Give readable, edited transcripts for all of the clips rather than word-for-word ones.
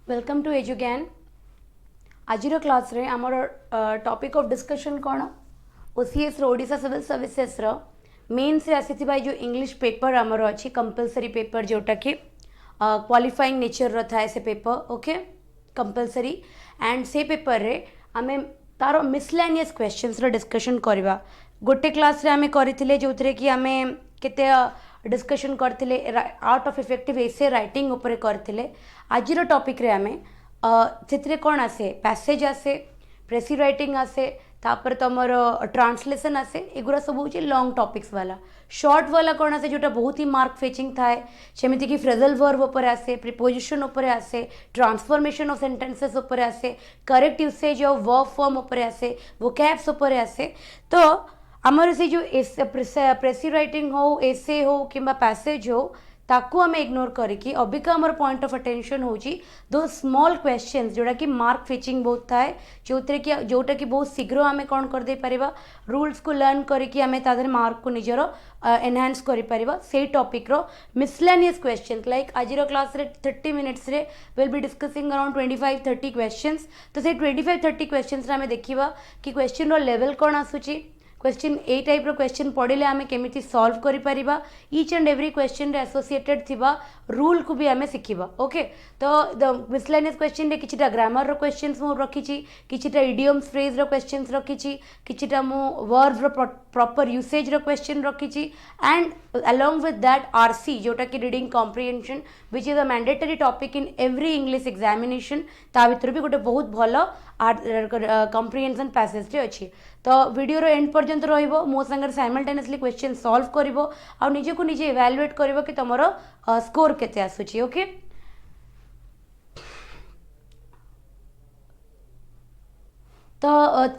Welcome to एजुज्ञान। आज class रे आमर टॉपिक ऑफ डिस्कशन कौन OCS Odisha civil services mains रे आसीथिबा जो इंग्लिश पेपर आमर अच्छी कंपलसरी पेपर जोटा कि क्वालिफाइंग नेचर रो थाए से पेपर ओके कंपलसरी एंड से पेपर रे आमे तार मिसलेनियस क्वेश्चंस रो डिस्कशन करवा। गोटे क्लास रे आमे करथिले जोथरे कि आमे केते डिस्कशन करथिले art of effective essay writing ऊपर करथिले। आज टॉपिक रे आमे से कौन आसे पैसेज आसे प्रेसी राइटिंग आसे तापर तुमर ट्रांसलेशन आसे एगुरा सब हूँ लॉन्ग टॉपिक्स वाला। शॉर्ट वाला कौन आसे जोटा बहुत ही मार्क फेचिंग थाए सेमती कि फ्रेजल वर्ब उपर आसे प्रिपोजिशन उपर आसे ट्रांसफॉर्मेशन ऑफ सेंटेंसेस उपर आसे correct usage of verb form उपर आसे वोकैब्स उपर आसे। तो आमर से जो प्रेसी राइटिंग हो एसे हो कि पैसेज हो ताकू आम इग्नोर करके अबिका आमर पॉइंट ऑफ अटेंशन होची दो स्मॉल क्वेश्चंस जोड़ा कि मार्क फिचिंग बहुत थाए जोटा कि बहुत शीघ्र आम कौन कर दे परिबा रूल्स को लर्न करके आम तादर मार्क को निजर एनहांस करि परिबा। से टॉपिक रो मिसलेनियस क्वेश्चंस लाइक आज क्लास रे 30 मिनिट्स रे will be discussing around 25-30 questions. तो से 25-30 क्वेश्चंस रे आम देखिबा कि क्वेश्चन रो लेवल कौन आसुची क्वेश्चन ए टाइप रो क्वेश्चन पढ़ले आमे केमिति सॉल्व करि परिबा ईच एंड एवरी क्वेश्चन रे एसोसिएटेड थिबा रूल को भी आमे सिखिबा। ओके तो द मिसलेनियस क्वेश्चन रे किछिटा ग्रामर रो क्वेश्चंस मु रखिछि किछिटा इडियम्स फ्रेज रो क्वेश्चंस रखिछि किछिटा मु वर्ब रो प्रॉपर यूसेज रो क्वेश्चन रखिछि and along with that RC जोटा कि reading comprehension which is a mandatory topic in every English examination ता भितर भी गोटे बहुत भलो कॉम्प्रिहेंशन पैसेज रे अछि। तो वीडियो रो एंड पर्यंत रहिबो मो संगर साइमल्टेनियसली क्वेश्चन सॉल्व करिवो आ निजे को निजे इवैल्यूएट करिवो कि तमरो स्कोर केते आसुची। ओके तो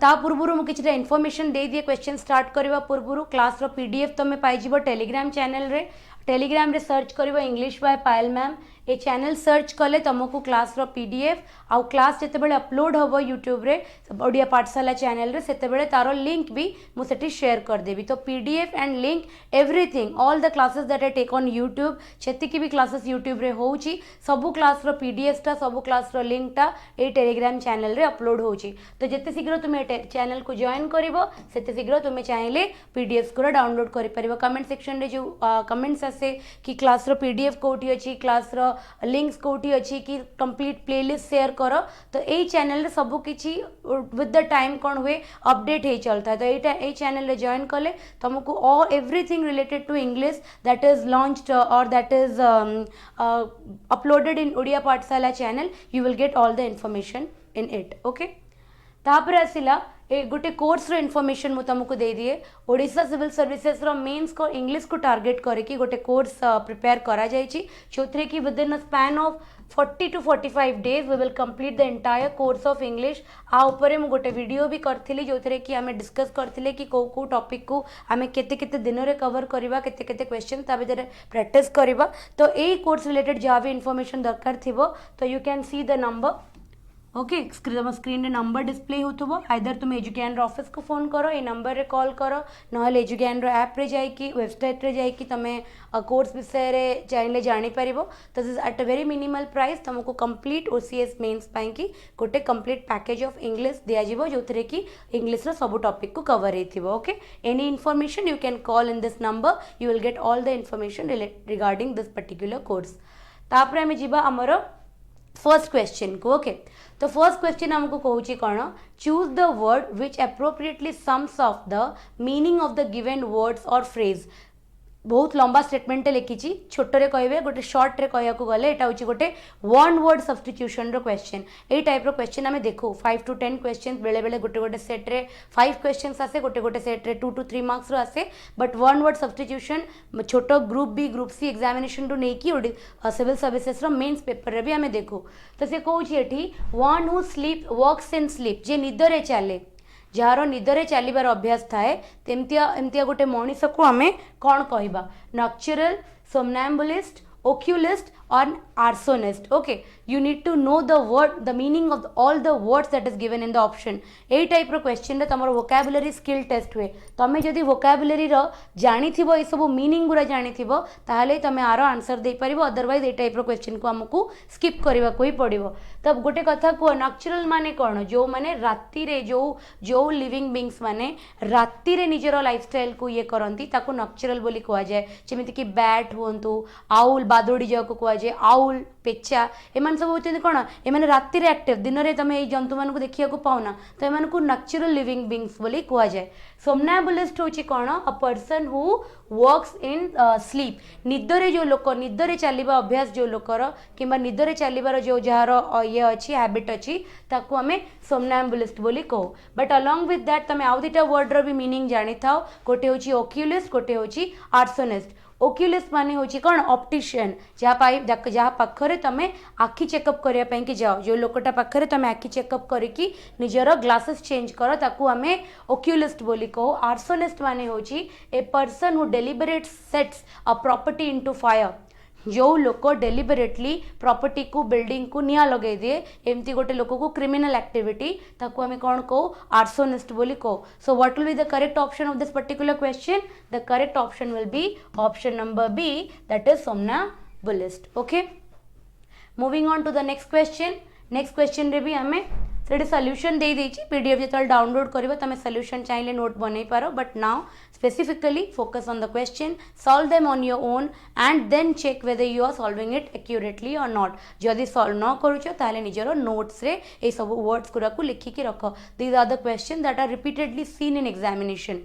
ता पूर्व मुझे इनफॉरमेशन दे दिए क्वेश्चन स्टार्ट करवा पूर्व क्लास रो पीडीएफ तुम पाइब टेलीग्राम चैनल रे टेलीग्राम रे सर्च कर इंग्लिश बाय पायल मैम ये चैनल सर्च कले तुमको क्लास रो पीडीएफ आउ क्लास जिते अपलोड हम यूट्यूब रे ओडिया पाठशाला चैनल रे सेते तार लिंक भी मुझे शेयर करदेवी। तो PDF and link everything all the classes that I take on YouTube छेतिकी भी क्लासेस यूट्यूब रे होउची सबु क्लास रो पीडीएफ टा सबु क्लास रो लिंक टा ए टेलीग्राम चैनल रे अपलोड होउची। तो जिते शीघ्र तुम चैनल को जॉइन करिवो सेते शीघ्र तुम चाहिले पीडीएफ को डाउनलोड करि परिबो। कमेंट सेक्शन रे जो कमेंट्स आसे कि क्लास रो पीडीएफ कोठी अछि क्लास रो लिंक्स कोठी अछि कि कंप्लीट प्लेलिस्ट शेयर करो तो यही चैनल रे सबु किछि विद द टाइम कौन हुए अपडेट हे चलता है। तो यही चैनल रे जॉइन कले तुमको all everything related to English that is launched or that is uploaded in Odia Pathshala channel you will get all the information in it. Okay तापर आसिला ए गोटे कोर्स रो इन्फॉर्मेशन मु तुमको दे दिए ओडिशा सिविल सर्विसेस रो मेंस को इंग्लिश को टारगेट करके गोटे कोर्स प्रिपेयर करा जायछि जोथरे कि with in a span of 40 to 45 days we will complete the entire course of English। आ ऊपर मु गोटे वीडियो भी करथिली जोथरे कि आमे डिस्कस करथिले कि को टॉपिक को आमे केते केते दिन रे कवर करबा केते केते क्वेश्चन ता भितर प्रैक्टिस करबा। तो ए कोर्स रिलेटेड जहाँ भी इन्फॉर्मेशन दरकार थिबो तो you can see the number. Okay screen रे नंबर डिस्प्ले होथबो आइदर तुम एजुज्ञान ऑफिस को फोन करो ये नंबर रे कॉल करो नहले एजुज्ञान ऐप रे जाइकी वेबसाइट रे जाइकी तमे कोर्स विषय रे चाहिले जानि परिबो। तो this at a very minimal price तुमको कंप्लीट ओसीएस मेंस पाई की गोटे कंप्लीट पैकेज ऑफ इंग्लिश दिया जिवो जोथरे कि इंग्लिश रो सब टॉपिक को कवर हेथिबो। Okay any information you can call in this number you will get all the information regarding this particular course. तापर हमें जिबा हमरो फर्स्ट क्वेश्चन को। ओके तो फर्स्ट क्वेश्चन हमको कहूची कौन choose the word which appropriately sums of the meaning of the given words or phrase. बहुत लंबा स्टेटमेंट लिखी छोटे कहे गोटे सर्ट रे कहया गले यहाँ हूँ गोटे वन वर्ड सब्स्टिट्यूशन रो क्वेश्चन ए टाइप रो क्वेश्चन आम देखू 5 to 10 क्वेश्चन बेले बेले गोटे गोटे सेट रे 5 क्वेश्चन आसे गोटे गोटे सेट रे 2 to 3 मार्क्स रो आसे बट वन वर्ड सब्स्टिट्यूशन छोट group B group C examination रू नहीं सिविल सर्विसेस रो मेन्स पेपर रे भी आम देखू। तो से कहूँ ये one who sleepwalks in sleep जे निदरे चले जार निदरे चलिबार अभ्यास थाए एमतिया गोटे मनीष को आम कौन कहबा नक्चुरल सोमनैम्बुलिस्ट ओक्यूलिस्ट on arsonist. Okay, you need to know the meaning of all the words that is given in the option. ए टाइप रो क्वेश्चन रे तमरो वोकैबुलरी स्किल टेस्ट हुए. तमे जदि वोकैबुलरी रो जानिथिबो ए सब मीनिंग गुरा जानिथिबो ताहले तमे आरो आंसर दे परिबो. अदरवाइज ए टाइप रो क्वेश्चन को हमकु स्किप करबा को ही पड़िबो. तब गोटे कथा को नैचुरल माने कोन, जो माने रात्रि रे जो लिविंग बीइंग्स माने रात्रि रे निजरो लाइफस्टाइल को ये करंती ताको नैचुरल बोली कहवा जाय. जेमिति कि बैट हुंतु, आउल बादोडी जाको कहवा जाय, आउल पेचा एमान सब होते कौन एमाने राति रे एक्टिव, दिन रे तमे ए जंतु मान को देखिया को पाउना तो एमान को नैचुरल लिविंग बीइंग्स बोली कहवा जाय. सोमनैबुलिस्ट होची कौन, a person who walks in sleep. निदरे जो लोक निदरे चलिबा अभ्यास जो लोकर किंबा निदरे चलिबार जो जार ये अच्छी हैबिट अच्छी ताकू हमें सोमनैबुलिस्ट बोली कहो. बट अलॉन्ग विथ दैट तमे आउ दुटा वर्ड रो भी मीनिंग जानी थाओ. गोटे होची ओक्यूलिस्ट, गोटे होची आर्सोनिस्ट. ओक्यूलिस्ट माने होची कौन, ऑप्टिशियन. जहाँ पाखरे तमे आखि चेकअप करिया पई कि जाओ, जो लोकटा पाखरे तमे आखि चेकअप करिकी निजर ग्लासेस चेंज कर ताकू हमें ओक्यूलिस्ट बोली कहो. आर्सोनिस्ट माने होची a person who deliberate sets a property into fire. जो लोक डेलिबरेटली प्रॉपर्टी को बिल्डिंग को निया लगे दिए एमती गोटे लोक को क्रिमिनल एक्टिविटी ताकू हमें कौन कहो, आर्सोनिस्ट बोली कहो. So what will be the correct option of this particular question? The correct option will be option number B, that is somnambulist. Okay, moving on to the next question. Next question रे भी हमें से solution दे देछि. PDF जेतल download करिवो तमे solution चाहिए note बनै पारो. But now specifically focus on the question, solve them on your own and then check whether you are solving it accurately or not. जदि सॉल्व न करूछो ताले निजरो नोट्स रे ए सब वर्ड्स गुरा को लिखि के रखो. These are the questions that are repeatedly seen in examination.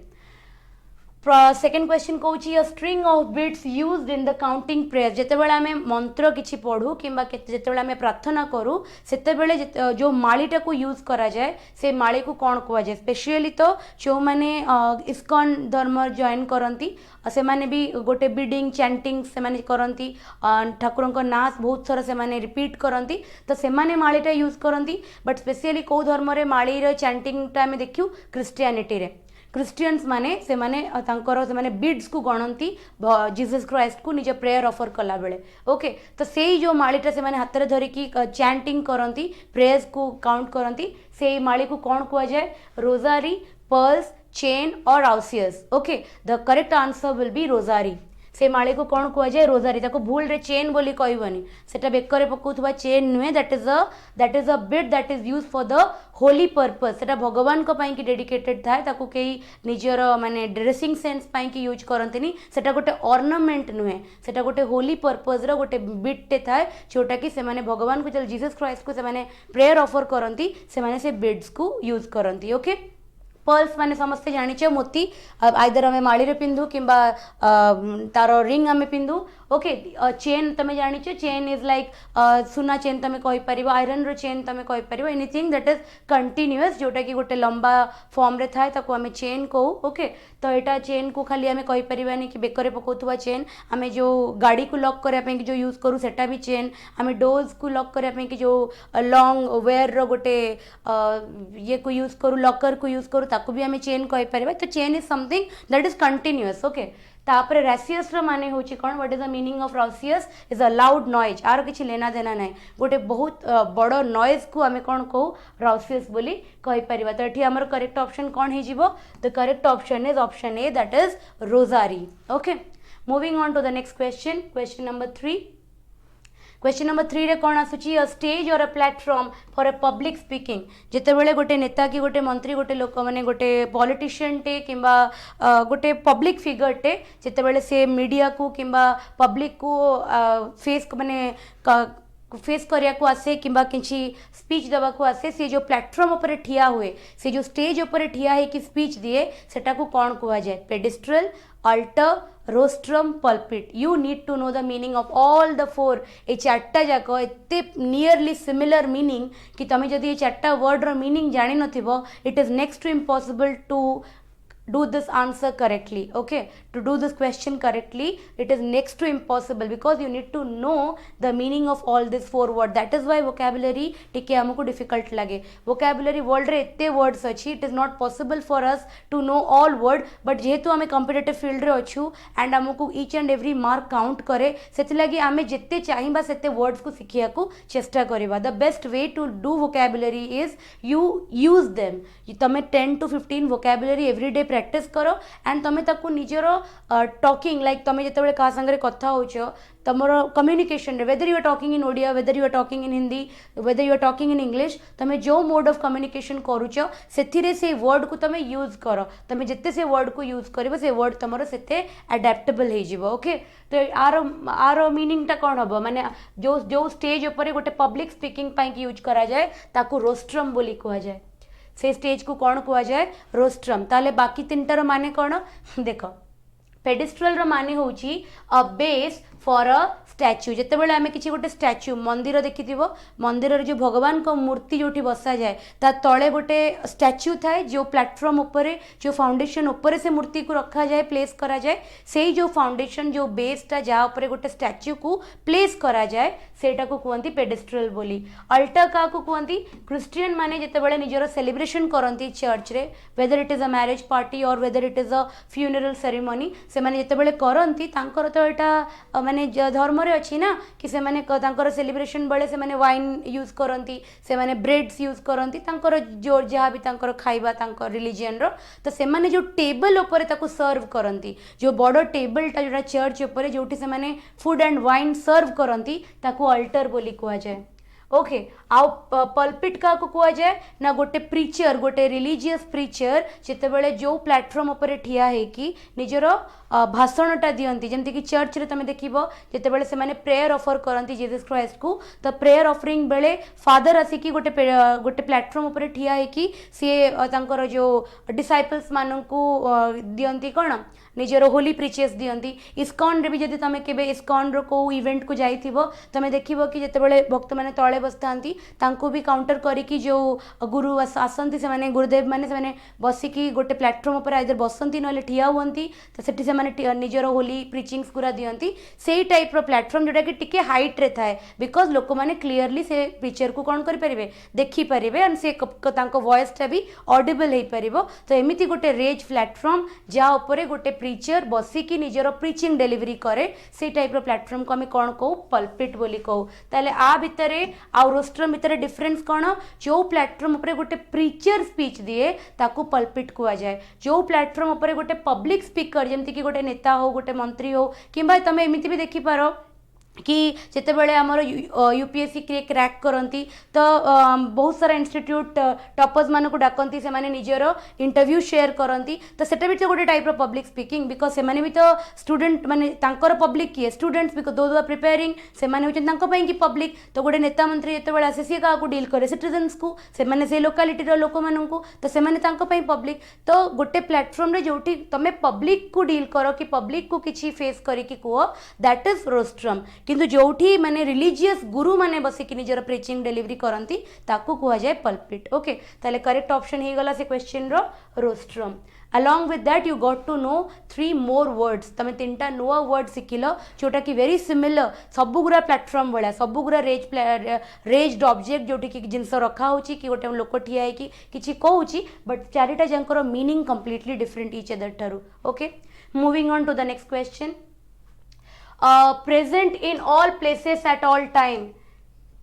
Second question कौन, a string of bits used in the counting prayer. जितेबाला आम मंत्र किसी पढ़ू कि जितेबाला आम प्रार्थना करूँ सेतेबेले जो मालीटा को यूज करा जाए से माली को कौन कह जाए. स्पेशली तो जो मैंने इस्कॉन धर्म जॉइन करती से माने भी गोटे बिडिंग चैंटिंग से माने करती, ठाकुर ना बहुत थर से रिपीट करती तो से मालीटा यूज करती. बट स्पेशली कौ धर्म माली चैंटिंगटा आम देखू क्रिस्टियानिटी रे. क्रिस्टियंस माने से माने तांकर से माने बीड्स को गणती जीसस क्राइस्ट को निज प्रेयर ऑफर कला बेले. ओके, तो से जो मालीटा से माने हाथ रे धरिकी चैंटिंग करती, प्रेयर्स को काउंट करती, से माली को कौन कह जाए, रोजारी, पर्ल्स, चेन और आउसियस. Okay, the correct answer will be rosary. से माली को कौन कह जाए, रोजारी. ताको भूल रे चेन बोली कहबनी, सेटा बेकरे पकाउथबा चेन नुहे. That is a bit that is use for the Holi purpose. सेटा भगवान को पाई की डेडिकेटेड थाए, ताको केही निजर माने ड्रेसिंग सेंस पाई की यूज करंतनी. सेटा गोटे ऑर्नामेंट नुहे, सेटा गोटे होली पर्पस रो गोटे बिट टे थाए जोटा कि से माने भगवान को जल जीसस क्राइस्ट को से माने प्रेयर ऑफर करंती से माने से बिट्स को यूज करंती. ओके, पर्ल्स माने समस्ते जानिचे मोती आइदर आम माड़ी पिंधु कि तार रिंग आम पिंधु. ओके, चेन तमे जानिचे, चेन इज लाइक सुना चेन तमे कहि परिबो, आयरन रो चेन तमे कहि परिबो, एनीथिंग दैट इज कंटिन्यूअस जोटा कि गोटे लंबा फॉर्म रे थाए ताको आमे चेन कहू. ओके, तो एटा चेन को खाली आमे कहि परिबानी कि बेकरे पकाउथुवा चेन. आमे जो गाड़ी को लॉक करया पे कि जो यूज करू सेटा भी चेन. आमे डोर्स को लॉक करया पे कि जो लॉन्ग वेयर रो गोटे ये को यूज करू, लॉकर को यूज करू ताको भी आमे चेन कहि परिबा. तो chain is something that is continuous. Okay, तापर रासियस रो माने होची कोन, what is the meaning of raucous? Is a loud noise. आर किछि लेना देना नाही, गोटे बहुत बड़ नॉइज को आमे कोन कहू, रासियस बोली कहि परिबा. तो एठी हमर करेक्ट ऑप्शन कोन हे जिवो? The correct option is option A, that is rosary. Okay, moving on to the next question. Question number 3. Question number 3 रे कौन आसुची, a stage or a platform for a public speaking. जितेबेले गोटे नेता कि गोटे मंत्री गोटे लोक माने गोटे पॉलिटिशियन टे किंबा गोटे पब्लिक फिगर टे जितेबेले से मीडिया को किंबा पब्लिक को फेस माने फेस करिया को आसे किंबा किसी स्पीच देवा को आसे, से जो प्लेटफॉर्म ऊपर ठिया हुए, से जो स्टेज ऊपर ठिया है कि स्पीच दिए सेटा को कौन कहा जाए? Pedestal, altar, rostrum, pulpit. You need to know the meaning of all the 4. ये चार्टा जाक एते नियरली सिमिलर मीनिंग कि तुम्हें जदि ये चार्टा वर्ड रो मीनिंग जानि नथिबो, it is next to impossible to do this answer correctly. Okay, to do this question correctly, it is next to impossible because you need to know the meaning of all these four words. That is why vocabulary टिके हमको difficult लगे. vocabulary world रे इतने words अच्छी, it is not possible for us to know all word, but जेहेतु हमें competitive field रे अच्छू and हमको each and every mark count करे, सेति लगी हमें जितने चाहिए सेते words को सिखिया को चेष्टा करिबा. The best way to do vocabulary is you use them. तमे 10 to 15 vocabulary every day practice करो and तमे ताकू निजर talking like तमे जेतेबेले का संगरे कथा होचो तमरो communication रे, whether you are talking in Odia, whether you are talking in Hindi, whether you are talking in English, तमे जो mode of communication करूचो सेथिरे से word को तमे use करो. तमे जिते से word को use करिबो से word तमरो सेते adaptable हे जिवो. ओके, तो आरो मीनिंग टा कोन हबो माने जो जो स्टेज ऊपर गोटे पब्लिक स्पीकिंग पाई की यूज करा जाए ताकू रोस्ट्रम बोली कहा जाए. से स्टेज को कौन कहा जाए? रोस्ट्रम. ताले बाकी तीनटार माने कौन देख, पेडिस्ट्रल माने होची a base for a statue. जिते बड़े आम किसी गोटे स्टैच्यू मंदिर देखी मंदिर जो भगवान को मूर्ति जो बसा जाए ता तले गोटे स्टैच्यू थाए जो प्लेटफॉर्म उपरे जो फाउंडेशन उपरे से मूर्ति को रखा जाए प्लेस करा जाए. से जो फाउंडेशन जो बेसटा जहाँ उपरे गोटे स्टैच्यू को प्लेस करा जाए सेटा को कहती पेडिस्ट्रल बोली. अल्टर क्या कहती? क्रिश्चियन माने जिते बड़े निजर सेलिब्रेशन करती चर्च रे, whether it is a marriage party or whether it is a funeral ceremony, से माने जिते बड़े करती तांकर तो एटा माने धर्म रे अच्छी ना कि से माने तांकर सेलिब्रेशन बेले से माने वाइन यूज करती, से माने ब्रेड्स यूज करती तांकर जो जहाँ भी तांकर खाइबा तांकर रिलीजियन रो. तो से माने जो टेबल ऊपर ताको सर्व करती, जो बड़ टेबलटा जोटा चर्च ऊपर जोटी से माने फूड एंड वाइन सर्व करती ताको अल्टर बोली कहा जाए. ओके, आउ पल्पिट क्या कह जाए ना गोटे प्रीचर गोटे रिलीजियस प्रीचर जिते बड़े जो प्लेटफॉर्म उपर ठिया होगी निजर भाषणटा दियंती जमती कि चर्च रे तुम देखिबो जिते बड़े से माने प्रेयर ऑफर करती जीसस क्राइस्ट को. तो प्रेयर ऑफरिंग बेले फादर आसिकी गोटे गोटे प्लेटफॉर्म उपर ठिया होगी सी तांकर जो डिसाइपल्स मानू दियंती कौन निजर होली प्रीचेस दियंती. इस्कॉन रे भी जदि तुम केबे इस्कॉन रो को इवेंट को जाइथिबो तुम देखिबो कि जिते बड़े भक्त माने तळे बसतांती तांको भी काउंटर करिकी जो गुरु आसंती से माने गुरुदेव माने से माने बसिकी गोटे प्लेटफॉर्म पर आइदर बसंती नले ठिया हुंती तो सेठी से माने निजर होली प्रीचिंग्स गुरा दियंती. सेही टाइप रो प्लेटफॉर्म जोटा कि टिके हाइट रे थाए बिकॉज लोक माने क्लियरली से प्रीचर को कोन करि परिबे देखि परिबे एंड से तांको वॉइस टा भी ऑडिबल हे परिबो. तो एमिति गोटे रेज प्लेटफॉर्म जा ऊपर गोटे प्रीचर बसिकी निजर प्रीचिंग डिलीवरी करे से टाइप रो प्लेटफॉर्म को हमें कौन कहू? पल्पिट बोली कहू. ताले आ भितरे आउ रोस्ट्रम भितर डिफरेंस कौन? जो प्लेटफॉर्म उपर गोटे प्रीचर स्पीच दिए ताकू पल्पिट कहा जाए. जो प्लेटफॉर्म उपर गोटे पब्लिक स्पीकर जमती कि गोटे नेता हो गोटे मंत्री हो किंबा तुम एमती भी देखिपार कि जिते बड़े आमर यूपीएससी क्रैक करती तो बहुत सारा इंस्टीट्यूट टॉपर्स मान को डाकती से माने निजर इंटरव्यू शेयर करती. तो सेटा भी तो गोटे type of public speaking because से माने भी तो स्टूडेंट माने तांकर पब्लिक किए स्टूडेंट्स बिकॉज दो आर प्रिपेयरिंग से माने होचन तांको पई कि पब्लिक. तो गोटे नेता मंत्री जिते बड़े आसे सी का डील करे सिटीजन्स को से माने से लोकालिटी रो लोक मानन को तो से माने तांको पई पब्लिक. तो गोटे प्लेटफॉर्म रे जोठी तमे पब्लिक को डील करो कि पब्लिक को किछि फेस करी कि को दैट इज रोस्ट्रम. किंतु जोठी माने रिलीजियस गुरु माने बसिकी निजर प्रीचिंग डिलीवरी करती ताकू कहा जाए पल्पिट. ओके, ताले करेक्ट ऑप्शन हे गला से क्वेश्चन रो rostrum. along with that you got to know 3 more words. तमे तीनटा नुआ वर्ड शिखिल जोटा कि वेरी सिमिलर सबुगुरा प्लेटफॉर्म भाया सबुगुरा रेज्ड ऑब्जेक्ट जोटी कि जिनस रखा होची कि गोटे लोक ठिया है कि कहूँ बट चारिटा जांकर meaning completely different each other ठारू. Okay, moving on to the next question. Present in all places at all time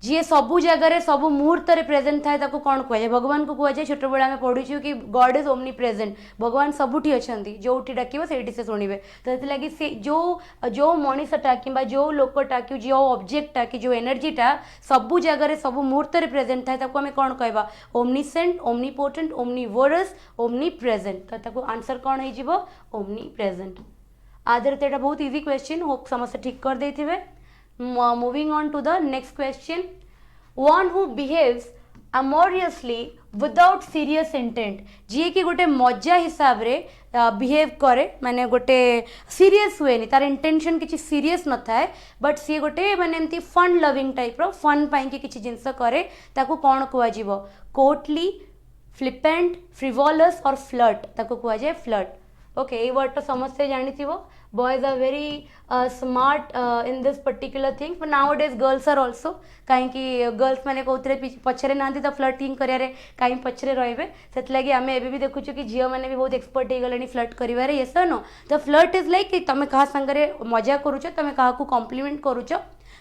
जी सबू जगह सबू मुहूर्त प्रेजेंट थाए कौन कहुए? भगवान को कहुए. छोट बेले आम पढ़ुचु कि गॉड इज ओमनी प्रेजेंट, भगवान सबुठी अच्छा जोठी डाक से शुणे. तो लगी से जो मनीषटा कि जो लोकटा कि जो ऑब्जेक्टा कि जो एनर्जीटा सबू जगह सबू मुहूर्त प्रेजेंट थाए आम कौन कहवा? Omniscient, omnipotent, omnivorous, omni present. तो आंसर कौन हो? Omni present. आधर तो बहुत इजी क्वेश्चन होप समस्त ठीक कर देथिबे. Moving on to the next question. One who behaves amorously without serious intent, जी कि गोटे मजा हिसाब रे बिहेव करे माने गोटे सीरियस हुए नहीं तार इंटेंशन किसी सीरियस न थाए बट सी गोटे माने एमती फन लविंग टाइप रो फन पाई कि किसी जिनस करे ताकू कौन कहुआ? Courtly, flippant, frivolous or flirt ताको कुआ जाए फ्लर्ट। ओके ये वर्ड तो समझते जानिथिबो boys are very smart in this particular thing but nowadays girls are also कहीं गर्ल्स मैंने कहते पछरे ना तो फ्लर्टिंग करें कहीं पछरे रे से आम एवं देखु कि झील मैंने भी बहुत एक्सपर्ट हो गले फ्लर्ट कर येस नो तो फ्लर्ट इज लाइक तुम क्या सांगे मजा करुच तुम क्या कॉम्प्लीमेंट करुच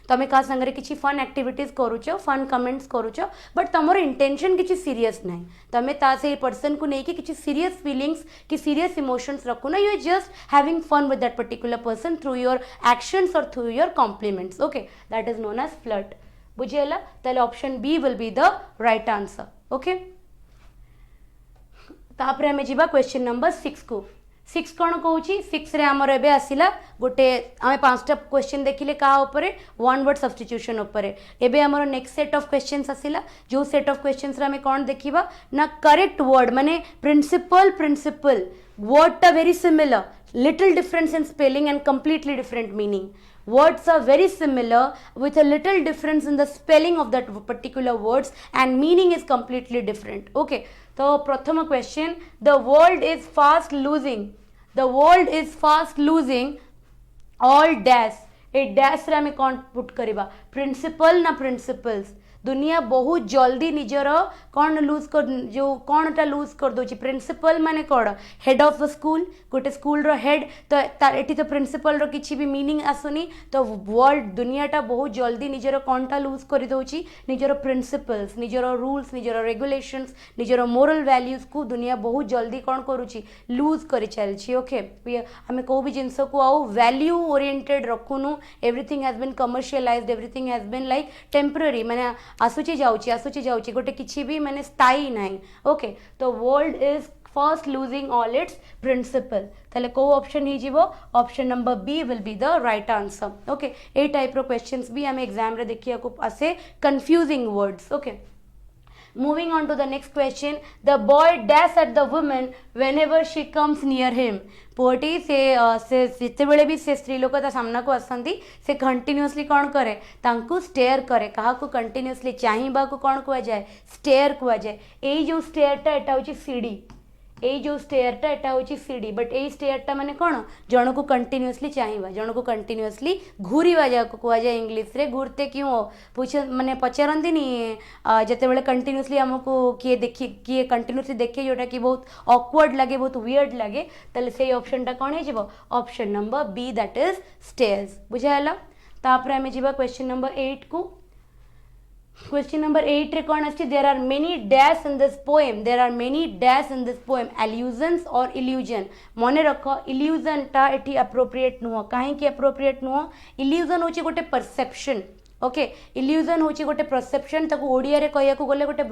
तुम क्या सांगे किसी फन एक्टिविटीज करुच फन कमेंट्स करुच बट तुम इंटेंशन किसी सीरियस ना तुम से पर्सन को लेकिन किसी सीरियस फीलिंग्स कि सीरियस इमोशंस रखुना you are just having fun with that particular person through your actions or through your compliments okay that is known as flirt बुझीगला ताले option B will be the right answer okay तापर आमे जिबा question number 6 को 6 कौन कौच 6 रे आमर एबे आसिला गोटे आमे 5टा क्वेश्चन देखिले का ऊपर वन वर्ड सब्स्टिट्यूशन ऊपर एबे आमर नेक्स्ट सेट ऑफ क्वेश्चंस आसिला जो सेट ऑफ क्वेश्चंस रे आमे कौन देखिबा ना करेक्ट वर्ड माने प्रिंसिपल वर्ड टा very similar little difference in spelling and completely different meaning. Words are very similar with a little difference in the spelling of that particular words and meaning is completely different. Okay, so pratham question, the world is fast losing all dash A dash रे हमें कौन put करिबा principal ना principles दुनिया बहुत जल्दी निजर कौन लूज कर जो कौन टा लूज कर दो प्रिंसिपल माने कौन हेड ऑफ द स्कूल गोटे स्कूल रो हेड तो एटी तो प्रिंसिपल रो किछि भी मीनिंग आसुनी तो वर्ल्ड दुनियाटा बहुत जल्दी निजर कौन टा लूज कर दोची निजर प्रिंसिपल्स निजर रूल्स निजर रेगुलेशंस निजर मोरल वैल्यूज को दुनिया बहुत जल्दी कौन करुची लूज कर चलछि ओके हमें को भी जिंस को आउ वैल्यू ओरिएंटेड रखुनु everything has been commercialised everything has been like temporary माने आसुची जाउची गोटे किछि भी माने स्थायी नहीं ओके तो world is first losing all its principle ताले को ऑप्शन ही जीवो option number B will be the right answer okay ए टाइप रो क्वेश्चंस भी हमें एग्जाम रे देखिया को आसे confusing words okay moving on to the next question the boy dash at the woman whenever she comes near him पुअटी से जिते बेले भी से स्त्री लोक सामना को आसती से कंटिन्यूअसली कौन करे तांकु स्टेयर करे कहा को कंटिन्यूअसली चाहिबा को कौन कुआ जाए स्टेयर कुआ जाए एई जो स्टेयरटा एटा होची सीढ़ी ए जो स्टेयरटा एटा होची सीढ़ी बट ए स्टेयरटा माने कौन जन को कंटिन्यूअसली चाहिबा जन को कंटिन्यूअसली घूरीबा जा को कुआ जाए इंग्लिश रे घूरते क्यों पूछ माने पचारंती नी जते बेले कंटिन्यूअसली हमको किए देखि किए कंटिन्यूअसली देखे जोटा कि बहुत ऑकवर्ड लगे बहुत वियर्ड लगे तले से ऑप्शनटा कौन हे जिवो option number B that is stairs बुझायला तापर हमें जिबा क्वेश्चन नंबर 8 को क्वेश्चन नंबर 8 रे कौन अछि there are many dash in this poem allusions और इल्यूजन मने रखो इल्यूजन टा एठी अप्रोप्रिएट नुह काहे कि अप्रोप्रिएट नुह इल्यूजन होची गोटे परसेप्शन ओके इल्यूजन होची गोटे परसेप्शन ताको ओडिया रे कहया को गले गोटे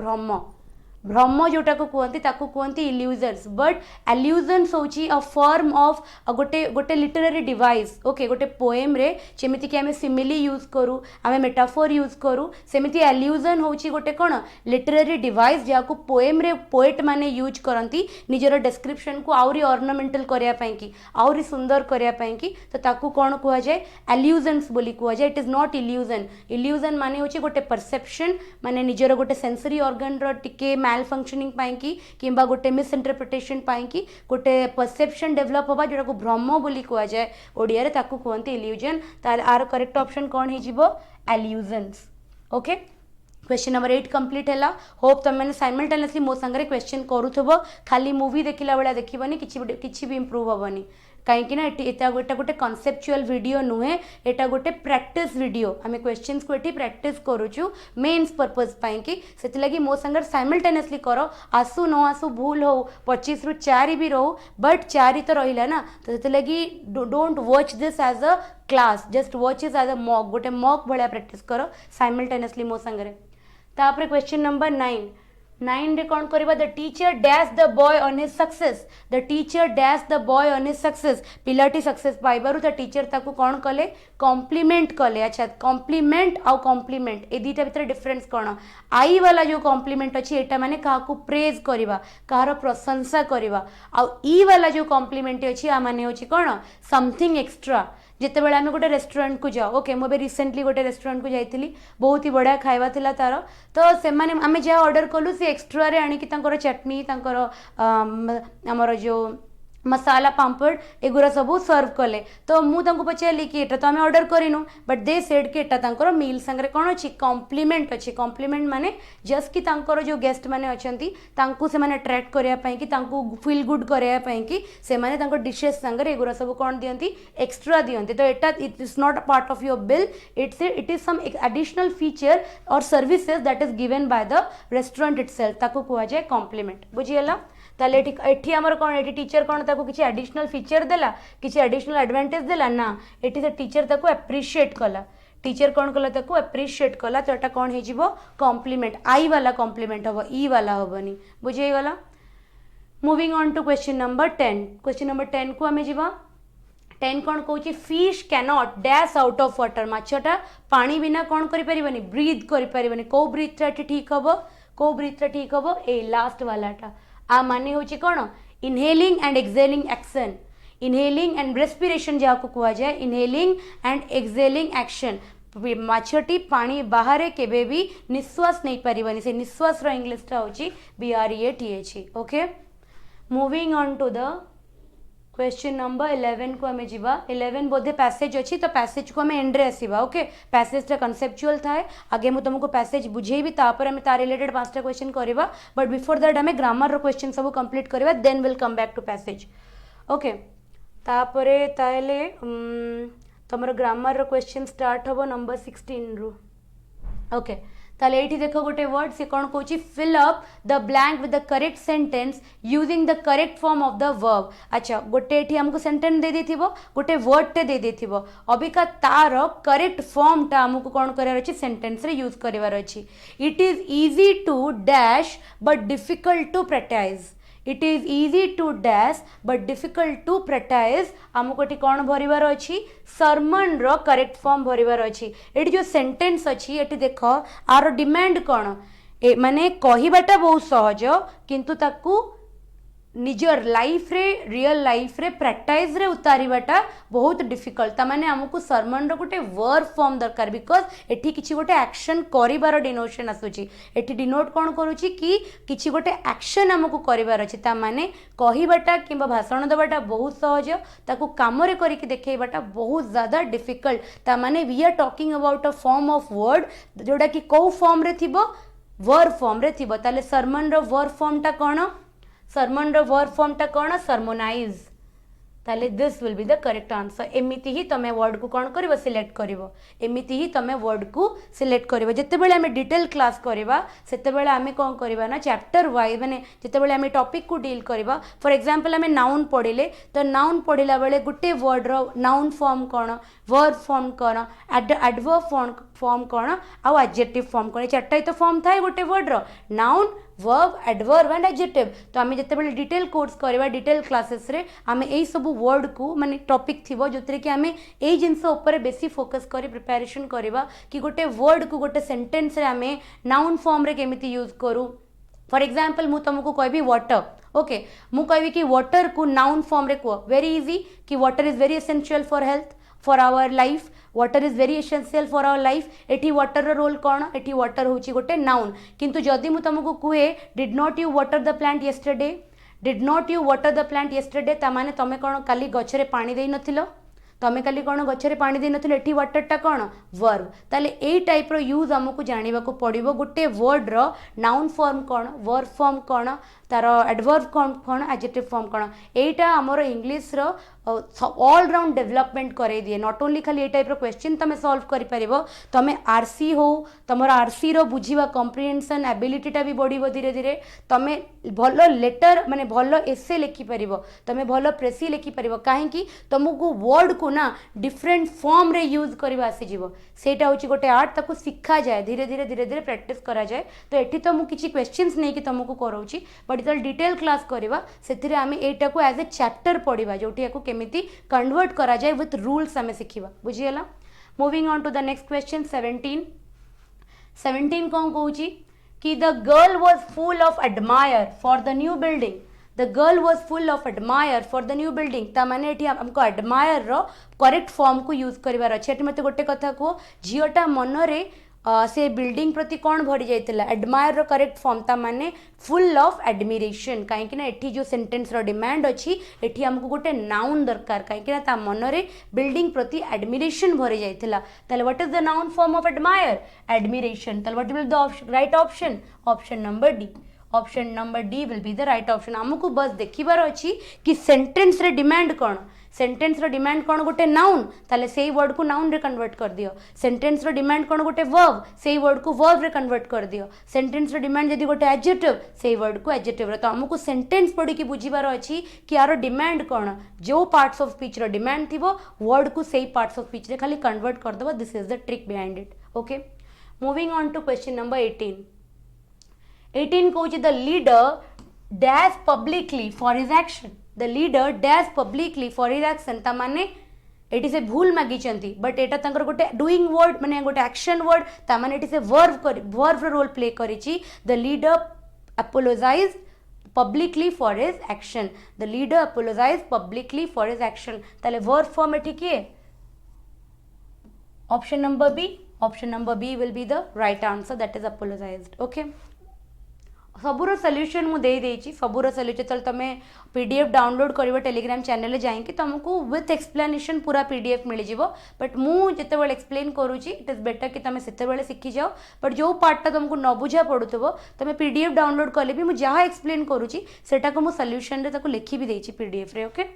भ्रम जोटा को कहते इल्यूजन्स बट एल्यूजन्स होची अ फॉर्म ऑफ गोटे लिटरेरी डिवाइस ओके गोटे पोएम रे जेमिति कि आमे सिमिली यूज करू आमे मेटाफोर यूज करू सेमिति एल्यूजन होची गोटे कोन लिटरेरी डिवाइस जाको पोएम रे पोएट माने यूज करंती निजर डिस्क्रिप्शन को आउरी ऑर्नामेंटल करिया पई कि आउरी सुंदर करिया पई कि तो ताकू कोन कुआ जाए एल्यूजन्स बोली कुआ जाए इट इज नॉट इल्यूजन माने होची गोटे परसेप्शन माने निजर गोटे सेंसरी ऑर्गन रो टिके माल फंक्शनिंग पाई कि गोटे मिस इंटरप्रिटेशन पाई कि गोटे परसेप्शन डेवलप होबा जोटा को भ्रम बोली कुआ जाए ओडिया रे ताकू कहते इल्यूजन तार आर करेक्ट ऑप्शन कौन हो illusions okay question number 8 complete है होप तुम मैंने साइमल्टेनियसली मो संगे क्वेश्चन करूथबो खाली मूवी देखिला बेला देखिबनी किछि भी इंप्रूव होबनी कहीं ना एटा गोटे कॉन्सेप्चुअल वीडियो नुहे एटा गोटे प्रैक्टिस वीडियो आम क्वेश्चंस को एटी प्रैक्टिस करूचु मेन्स पर्पज पाई कि से मो संगे साइमल्टेनियसली कर आसु न आसु भूल हो 25 रु 4 भी रो बट 4 तो रहा ना तो से don't watch this as a class just watch is as a mock गोटे मॉक भाया प्रैक्टिस कर साइमल्टेनियसली मो संगे तापर क्वेश्चन नंबर 9 रे कौन करबा the teacher dash the boy on his success पिलाटी सक्सेस पाइबारु द टीचर ताकू कौन कले कॉम्प्लीमेंट कले अच्छा कॉम्प्लीमेंट आउ कॉम्प्लीमेंट ए दीटा भीतर डिफरेंस कौन आई वाला जो कॉम्प्लीमेंट अच्छी एटा माने काहाकू प्रेज करबा कहार प्रशंसा करबा आउ ई वाला जो कॉम्प्लीमेंट अच्छी आ माने होची कौन समथिंग एक्स्ट्रा जिते बेले आम गोटे रेस्टोरेंट को जाओ ओके मुझे रिसेंटली गोटे रेस्टोरेंट को जाइली बहुत ही बढ़िया खाଇବା थिला तार तो से माने आमे जहाँ ऑर्डर कलु से एक्स्ट्रा रे आनी चटनी आमर जो मसाला पापड़ एगुरा सब सर्व कले तो मुझे पचारि कि एटा तो आम ऑर्डर करूँ बट दे सेड कि एटा मील संगे कौन अच्छी कॉम्प्लीमेंट अच्छी कॉम्प्लीमेंट माने जस्ट कि जो गेस्ट माने अच्छी से माने अट्रैक्ट करने कि फील गुड करने कि से माने डिशेस संगे एगुरा सब कौन दियंती एक्स्ट्रा दियंती तो एटा it is not a part of your bill it is some additional feature or services that is given by the restaurant itself ताको कुआ जाए कॉम्प्लीमेंट बुझीगला ताले एठी हमर कोन एठी टीचर कोन ताको किछि एडिशनल फीचर देला किछि एडिशनल एडवांटेज देला ना एठी से टीचर ताको एप्रिशिएट कला टीचर कोन कला ताको एप्रिशिएट कला तो एटा कोन हे जिवो कॉम्प्लीमेंट आई वाला कॉम्प्लीमेंट हबो ई वाला हबनी बुझे गला moving on to question number 10 को हमें जिवा 10 कौन कहूँ fish cannot dash out of water माछटा पानी बिना कौन करि परिबनी ब्रीथ करि परिबनी को ब्रीथ ठीक हबो को ब्रीथ ठीक हबो ए लास्ट वालाटा आ माने होची कौन inhaling and exhaling action inhaling and respiration जहाँ कह जाए इनहेलिंग एंड एक्सहेलिंग एक्शन माछटी पानी बाहर केबे भी निश्वास नहीं पारिबनी से निश्वास रो इंग्लिश होची BREATH okay moving on to the question number 11 को हमें जीवा 11 बोधे पैसेज अच्छी तो पैसेज को हमें एंड्रे आसवा ओके पैसेज कनसेप्चुअल थाए आगे मुझे तुमको पैसेज बुझेबी तापर हमें तार रिलेटेड 5टा क्वेश्चन करवा बट बिफोर दैट हमें ग्रामर रो क्वेश्चन सब कंप्लीट करवा then will come back to passage okay तापरे ताले तुमर ग्रामर रो क्वेश्चन स्टार्ट हबो नंबर 16 रु ओके ताले एठी देखो गोटे वर्ड से कौन कहूँ fill up the blank with the correct sentence using the correct form of the verb अच्छा गोटे एठी हमको सेंटेंस दे देथिबो गोटे वर्ड टे दे देथिबो अबिका तार करेक्ट फॉर्म टा हमको कौन करार अछि सेंटेंस रे यूज करिवार अछि it is easy to dash but difficult to practice it is easy to dash but difficult to practice आमको एटी कौन भरिवार अच्छी सरमन रो करेक्ट फॉर्म भरिवार अच्छी एटी जो सेंटेंस अच्छी एटी देख आर डिमांड कौन ए माने कहिबाटा बहुत सहज किंतु ताकू निजर लाइफ रे रियल लाइफ रे प्रैक्टिस रे उतारिबाटा बहुत डिफिकल्ट ता माने हमको सरमन रो गोटे वर्ब फॉर्म दरकार बिकॉज एठी किछि गोटे एक्शन करिवार डिनोशन आसुची एठी डिनोट कोन करूची कि किछि गोटे एक्शन हमको करिवार अछि ता माने कहिबाटा किबा भाषण देबाटा बहुत सहज ताकू काम रे करिक देखैबाटा बहुत ज्यादा डिफिकल्ट ता माने we are talking about a form of word जोडा कि को फॉर्म रे थिबो वर्ब फॉर्म रे थिबो ताले सरमन रो वर्ब फॉर्म टा कोन सरमन रो वर्ब फॉर्म टा कौन सरमोनाइज ताले this will be the correct answer एमिति ही तमे वर्ड को कौन करिवो सिलेक्ट करिवो एमिति ही तमे वर्ड को सिलेक्ट करिवो जते बेले हमें डिटेल क्लास करबा सेते बेले हमें कौन करबा ना चैप्टर वाइज माने जते बेले हमें टॉपिक को डील करबा फॉर एग्जांपल हमें नाउन पढिले तो नाउन पढिला बेले गुटे वर्ड रो नाउन फॉर्म कौन वर्ब फॉर्म कौन एडवर्ब फॉर्म कौन आ एडजेक्टिव फॉर्म कौन चारटा ही तो फॉर्म थाए गुटे वर्ड रो noun verb adverb and adjective तो आम जिते बड़े डिटेल कोर्स करवा डिटेल क्लासेस रे आम यही सब वर्ड को माने टॉपिक थिबो जोतरे कि आम यही जिनस ऊपर बेसी फोकस करी प्रिपरेशन करवा कि गोटे वर्ड को गोटे सेंटेंस रे आम नाउन फॉर्म रे केमिति यूज करू फॉर एग्जांपल मु तुमको कहबी वाटर ओके मु कहबी कि वाटर को नाउन फॉर्म रे को वेरी इजी कि water is very essential for health for our life water is very essential for our life एटी वाटर रो रोल कौन एटी वाटर होची गोटे नाउन किंतु जदि मु तुमको कुए did not you water the plant yesterday did not you water the plant yesterday ता माने तमे कौन काली गछरे पानी देई नथिलो तमें काली कौन गछरे पानी दे नथिलो एठी वाटरटा कौन वर्ब ताले एई टाइप रो यूज हमको जानिबा को पड़िबो गोटे वर्ड रो नाउन फॉर्म कौन वर्ब फॉर्म कौन तार एडवर्ब कौन एडजेक्टिव फॉर्म कौन एटा हमर इंग्लिश रो ऑल राउंड डेवलपमेंट करे दिए नॉट ओनली खाली ए टाइप रो क्वेश्चन तमे सॉल्व करि परिबो तमे आरसी हो तमर आरसी रो बुझीबा कॉम्प्रिहेंशन एबिलिटी टा भी बढ़िबो धीरे धीरे तमे भलो लेटर माने भलो एसे लिखि परिबो तमे भलो प्रेसी लिखि परिबो काहे कि तुमको वर्ड को ना डिफरेंट फॉर्म रे यूज करबा आसी जीवो सेटा होची गोटे आर्ट ताको सिखा जाए धीरे धीरे प्रैक्टिस करा जाए तो एठी तो मु किछि क्वेश्चंस नै कि तुमको करौची बट जल डिटेल क्लास करबा सेथिरे आमे एटा को एज ए चैप्टर पढिबा जोटी याको केमिति कन्वर्ट करा जाए विथ रूल्स आमे सिखिबा बुझियला moving on to the next question 17 कोन कहूची कि the girl was full of admire for the new building the girl was full of admire for the new building ता माने एठी हमको एडमायर रो करेक्ट फॉर्म को यूज करिवार अछि एठी मते गोटे कथा को झियोटा मनरे से बिल्डिंग प्रति कौन भरी जाइतिला एडमायर रो करेक्ट फॉर्म ता माने फुल ऑफ एडमिरेशन कहीं ना एठी जो सेंटेंस रो डिमांड अछि एठी हमको गोटे नाउन दरकार कहीं ना ता मनरे बिल्डिंग प्रति एडमिरेशन भरी जाइतिला ताले what is the noun form of admire admiration ताले what will the right option option number D option number D will be the right option हमको बस देखिबार अछि कि सेंटेंस रे डिमांड कौन सेंटेंस रो डिमांड कौन गोटे नाउन ताले सेही वर्ड को नाउन रे कन्वर्ट कर दियो सेंटेंस रो डिमांड कौन गोटे वर्ब सेही वर्ड को वर्ब रे कन्वर्ट कर दियो सेंटेंस रो डिमांड जदी गोटे एडजेक्टिव सेही वर्ड को एडजेक्टिव रे तो हमको सेंटेंस पढ़ी की बुझीबार अछि कि यार डिमांड कौन जो पार्ट्स ऑफ स्पीच रो डिमांड थिबो वर्ड को सेही पार्ट्स ऑफ स्पीच रे खाली कन्वर्ट कर दबो this is the trick behind it okay moving on to question number 18 कहूँ the leader dash publicly for his action the leader dash publicly for his action ता माने एटी से भूल मागिचंती बट एटा तंकर गोटे डूइंग वर्ड माने गोटे एक्शन वर्ड ता माने एटी से वर्ब रोल प्ले करिची the leader apologise publicly for his action the leader apologise publicly for his action ताले वर्ब फॉर्म एटी किए option number B will be the right answer that is apologised okay सबूर solution मु दे देछि सबूर solution चल तमे पीडीएफ डाउनलोड करिवो टेलीग्राम चैनल जाइए तुमको विथ एक्सप्लेनेशन पूरा पीडीएफ मिल जिवो बट मु जते बेले एक्सप्लेन करूची इट इज बेटर कि तमे सेते बेले सिखि जाओ बट जो पार्टटा तुमको न बुझा पडुथबो तमे पीडीएफ डाउनलोड कले भी मु जहा एक्सप्लेन करूची सेटा को मु सॉल्यूशन रे ताको लिखि भी देछि पीडीएफ रे okay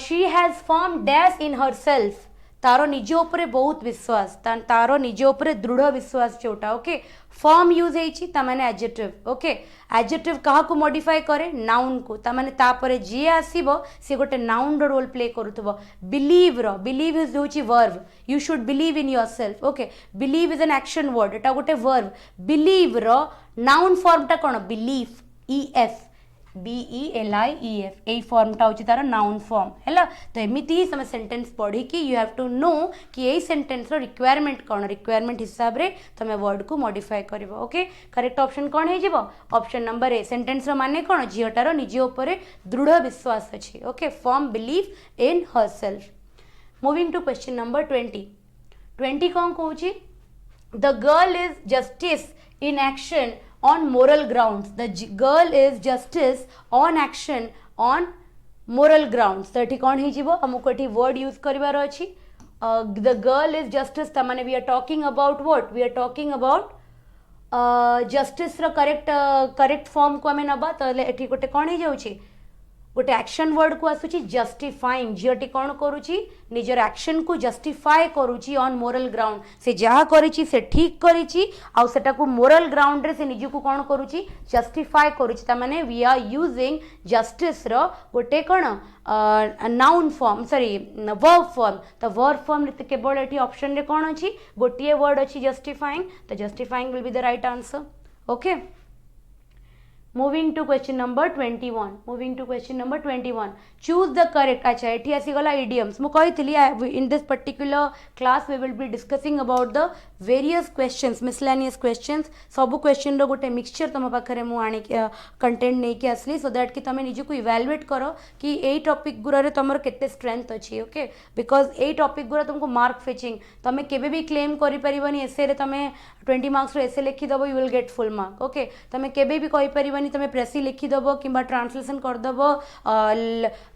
she has form dash in herself तारो निज उपरे बहुत विश्वास तारो निज उपरे दृढ़ विश्वास जोटा ओके फॉर्म यूज होइछि ता माने एडजेक्टिव ओके एडजेक्टिव कहा को मॉडिफाई करे नाउन को ता माने ता परे जे आसीबो से गोटे नाउन रो रोल प्ले करूथबो बिलीव इज होछि verb you should believe in yourself okay believe is an action word एटा गोटे वर्ब बिलीव रो नाउन फॉर्म टा कोन बिलीफ ef BELIEF ए फॉर्मटा होची तार नाउन फॉर्म हैला तो एमिति ही समय सेंटेंस पढ़ी कि यू हैव टू नो कि ए सेंटेंस रो रिक्वायरमेंट कौन रिक्वायरमेंट हिसाब रे तमे वर्ड को मॉडिफाई करबो ओके करेक्ट ऑप्शन कौन हे जिवो ऑप्शन नंबर ए सेंटेंस रो माने कौन झियोटार निज ऊपर दृढ़ विश्वास अछि okay form believe in herself moving to question number 20 कौन कहूची the girl is justice in action on moral grounds the girl is justice on action on moral grounds तो एठी कौन ही जीवो हमको एठी वर्ड यूज करिवार अछि the girl is justice ता माने we are talking about what we are talking about justice रो करेक्ट फॉर्म को हमें नबा तो एठी गोटे कौन ही जाउची गोटे एक्शन वर्ड को आसुची जस्टिफाइंग झीटी कौन करुची निजर एक्शन को जस्टिफाई करुची ऑन मोरल ग्राउंड से जहाँ करिची से ठीक करिची आउ सेटा को मोरल ग्राउंड रे से निज को कौन करुची जस्टिफाई करुची ता माने वी आर यूजिंग जस्टिस रो गोटे कौन noun form sorry verb form तो वर्ब फॉर्म रे केवल एठी ऑप्शन रे कौन अछि गोटिए वर्ड अछि जस्टिफाइंग तो justifying will be the right answer okay Moving to question number 21. Choose the correct. अच्छा एठी आसी गला idioms. मु कहितली in this particular class we will be discussing about the various questions, miscellaneous questions. सब question रो गोटे mixture तम पाखरे मु आनी content नै के असली so that कि तमे निज को evaluate करो कि ए टॉपिक गुरा रे तमर केते strength अछि ओके because ए टॉपिक गुरा तुमको mark fetching तमे केबे भी claim करि परिबनी एसे रे तमे 20 marks रो एसे लिखि दबो you will get full mark okay तमे केबे भी कहि परिबनी तमे प्रेसी लिखि दबो किबा ट्रांसलेशन कर दबो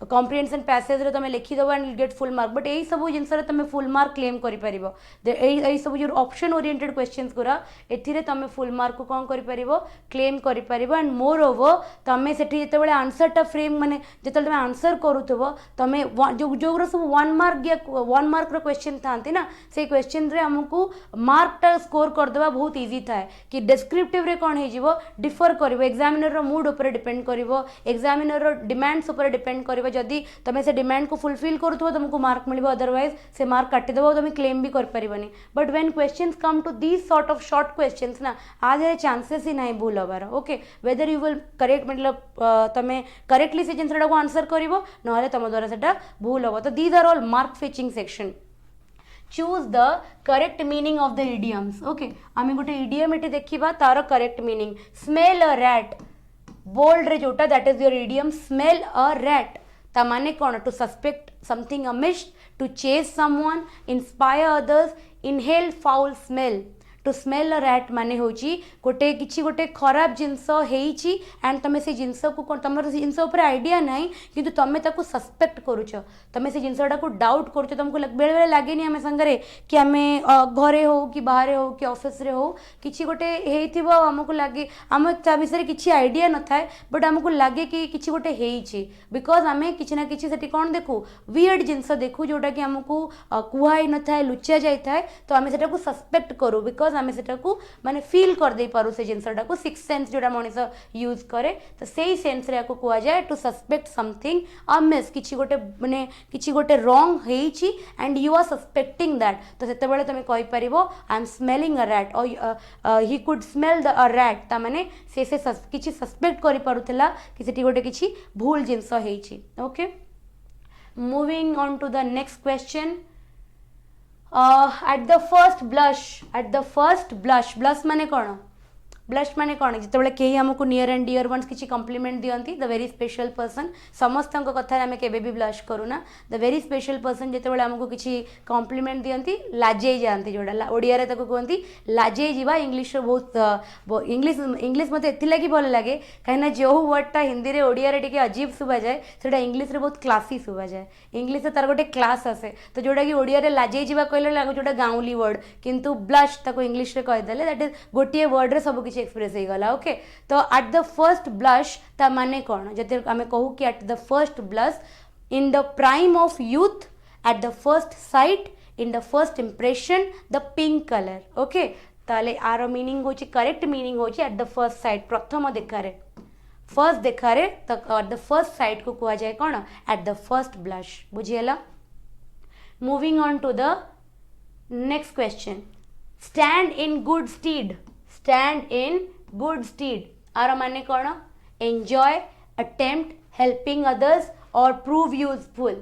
कॉम्प्रिहेंशन पैसेज रे तमे लिखि दबो and will get full mark but एई सब जिंस रे तमे फुल मार्क क्लेम करि परिबो एई सब जो ऑप्शन ओरिएंटेड क्वेश्चंस गुरा एथिरे तमे फुल मार्क को कोन करि परिबो क्लेम करि परिबो एंड मोर ओवर तमे सेठी जते बेले आंसर टा फ्रेम माने जते तमे आंसर करूथबो तमे जो सब 1 मार्क या 1 मार्क रो क्वेश्चन थांती ना से क्वेश्चन रे हमकु मार्क टा स्कोर कर देबा बहुत इजी थाए कि डिस्क्रिप्टिव रे कोन हे जिवो डिफर करिवो एग्जामिनर रो मूड ऊपर डिपेंड करिवो एग्जामिनर रो डिमांड्स ऊपर डिपेंड करिवो जदी तमे से डिमांड को फुलफिल करूथबो तुमको मार्क मिलिबो अदरवाइज से मार्क काटि देबो तमे क्लेम भी कर परिबनी but when questions come to these sort of short questions ना आज रे चांसेस ही नाही भूल हबार okay whether you will correct मतलब तमे करेक्टली से जिंसडा को आंसर करिवो नहले तम द्वारा सेटा भूल हबो तो these are all mark fetching section choose the correct meaning of the idioms okay आमे गोटे idiom एटे देखिबा तार correct meaning smell a rat bold रे जोटा that is your idiom smell a rat ता माने कौन to suspect something amiss to chase someone inspire others inhale foul smell to smell a rat माने होची गोटे किछि गोटे खराब जिनस हेइची एंड तमे से जिनस को तमर से जिनस ऊपर आइडिया नाही किंतु तमे ताको सस्पेक्ट करूछ तमे से जिनसटा को डाउट करूछ तुमको बेले बेले लागेनी आमे संगरे कि आमे घरे हो कि बाहर हो कि ऑफिस रे हो किछि गोटे हेइथिबो हमको लागे हम ता विषय किछि आइडिया न थाए बट हमको लागे कि किछि गोटे हेइची बिकॉज आमे किछि ना किछि सेठी कोन देखू वियर्ड जिनस देखू जोटा कि हमको कुहाई न थाए लुचा जाय थाए तो आमे सेटा को सस्पेक्ट करू बिकॉज आमे सेटा को माने फील कर दे पारू से जिनसटा को सिक्स सेंस जोटा मनीष यूज करे तो सेही सेंस रे को कुआ जाए टू सस्पेक्ट समथिंग अमिस किछि गोटे माने किछि गोटे रॉन्ग हेइची and you are suspecting that तो सेते बेले तमे कहि परिबो I am smelling a rat or he could smell the a rat ता माने से किछि सस्पेक्ट करि पारुथला कि सेठी गोटे किछि भूल जिनस हेइची okay moving on to the next question at the first blush माने कौन ब्लश माने कौन जिते कहीं हमको नियर एंड डियर वंस किसी कम्प्लीमेंट दियंती द वेरी स्पेशल पर्सन समस्त कथा आम के ब्लश करूना द वेरी स्पेशल पर्सन जिते हमको किसी कम्प्लीमेंट दियंती लाजे जाती जोड़ा ओडिया रे ताको कहती लाजे जीवा इंग्लिश बहुत इंग्लिश मत एथि भल लगे कहीं जो वर्डटा हिंदी रे ओडिया रे टिके अजीब शुभा जाए सेटा इंग्लिश रे बहुत क्लासी शुभा जाए इंग्लिश रे तार गोटे क्लास आसे तो जोड़ा कि ओडिया रे लाजे जीवा कहले लागो जोटा गाउली वर्ड किंतु ब्लश ताको इंग्लिश रे कहिदेले दैट इज गोटे वर्ड रे सब एक्सप्रेस हो गला ओके तो एट द फर्स्ट ब्लश ता माने कौन जते आमे कहू कि eight the first blush in the prime of youth eight the first sight in the first impression the pink colour okay ताले आर मीनिंग होची करेक्ट मीनिंग होची एट द फर्स्ट साइट प्रथम देखारे फर्स्ट देखारे तो एट द फर्स्ट साइट को कहा जाए कौन at the first blush बुझियला moving on to the next question stand in good stead stand in good stead आर माने कौन enjoy attempt helping others or prove useful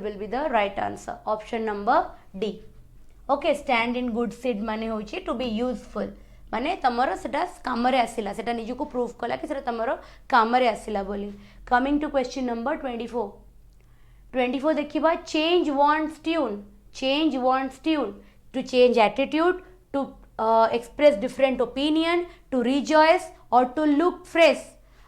will be the right answer option number D okay stand in good stead माने होची to be useful माने तमरो सेटा काम रे आसिला सेटा निजु को प्रूव कला कि सेटा तमरो काम रे आसिला बोली कमिंग टू क्वेश्चन नंबर 24 देखिबा change wants tune to change attitude to express different opinion to rejoice or to look fresh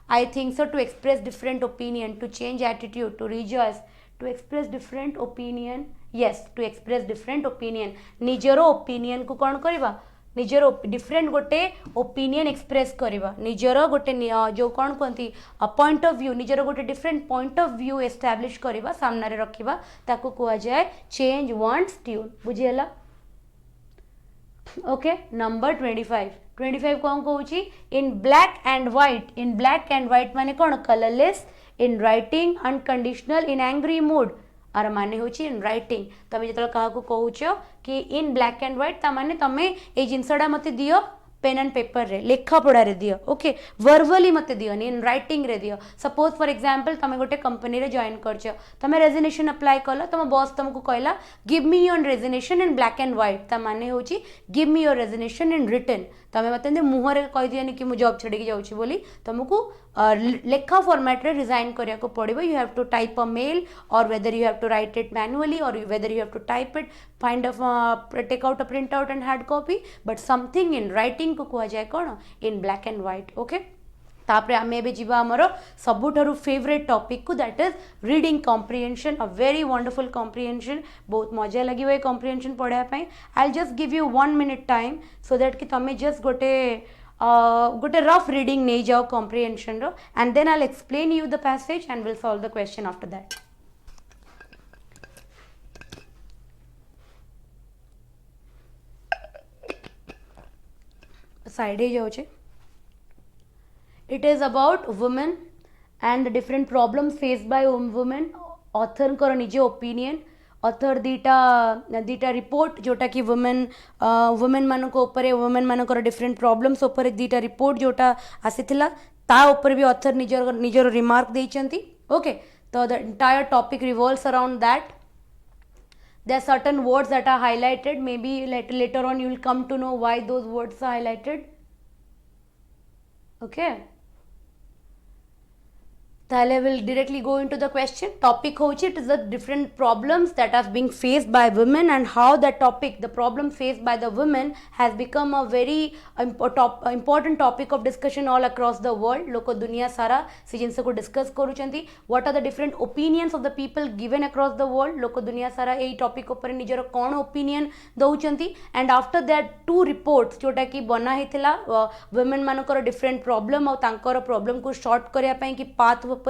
I think so to express different opinion to change attitude to rejoice to express different opinion yes to express different opinion निजरो opinion को कौन करिबा निजर different गोटे opinion express करवा निजर गोटे जो कौन कहती पॉइंट ऑफ व्यू निजर गोटे different point of view establish करवा सामने रखा ताको कहा जाए चेंज वांट्स ट्यून बुझीगला ओके नंबर 25 कौन कहूँ इन ब्लैक एंड व्हाइट माने कौन colourless in writing unconditional in angry mood आर माने होची इन राइटिंग तमे जतल काहा को कहूछ कि इन ब्लैक एंड व्हाइट ता माने तमे ए जिंसडा मते दियो पेन एंड पेपर रे लेखा पढ़ा रे दियो ओके वर्बली मते दियो इन राइटिंग रे दियो सपोज फॉर एग्जांपल तमे गोटे कंपनी रे जॉइन करछ तमे रेजिग्नेशन अप्लाई कलो तम बॉस तुमको कहला give me your resignation in black and white ता माने होची give me your resignation in written तमे मते मुहर रे कह दियनी कि मु जॉब छडी के जाउची बोली तुमको लेखा फॉर्मेट रे रिजाइन करिया को पड़िबो you have to type a mail or whether you have to write it manually or whether you have to type it find take out a print out and hard copy but something in writing को कहा जाए कौन in black and white okay तापरे आमे एबे जीवा हमरो सबुठारु फेवरेट टॉपिक को that is reading comprehension a very wonderful comprehension बहुत मजा लगी ए कॉम्प्रिहेंशन पढ़ा पाई I will just give you 1 minute time so that कि तमे जस्ट गोटे रफ रीडिंग नहीं जाओ कॉम्प्रिहेंशन रो and then I will explain you the passage and will solve the question after that साइड ही जाओ it is about women and different problems faced by women author कर निजे ओपिनियन ऑथर दीटा रिपोर्ट जोटा कि वुमेन मान women मानकर different problems ऊपर दीटा रिपोर्ट जोटा आसीथिला ता ऊपर भी ऑथर निजर रिमार्क देइचंती ओके तो the entire topic revolves around that there are certain words that are highlighted maybe later on you will come to know why those words are highlighted okay ताहले will directly go into the question. Topic hochi, it is the different problems that are being faced by women and how that topic, the problem faced by the women, has become a very important topic of discussion all across the world. Loko दुनिया सारा से जिनसे को discuss करूचंती. What are the different opinions of the people given across the world? लोको दुनिया सारा यही topic ऊपर निजर कौन opinion दउचंती. And after that two reports जोटा कि बना हितला women मानकर different problem और तांकर problem को short करिया पई कि path ଉପରେ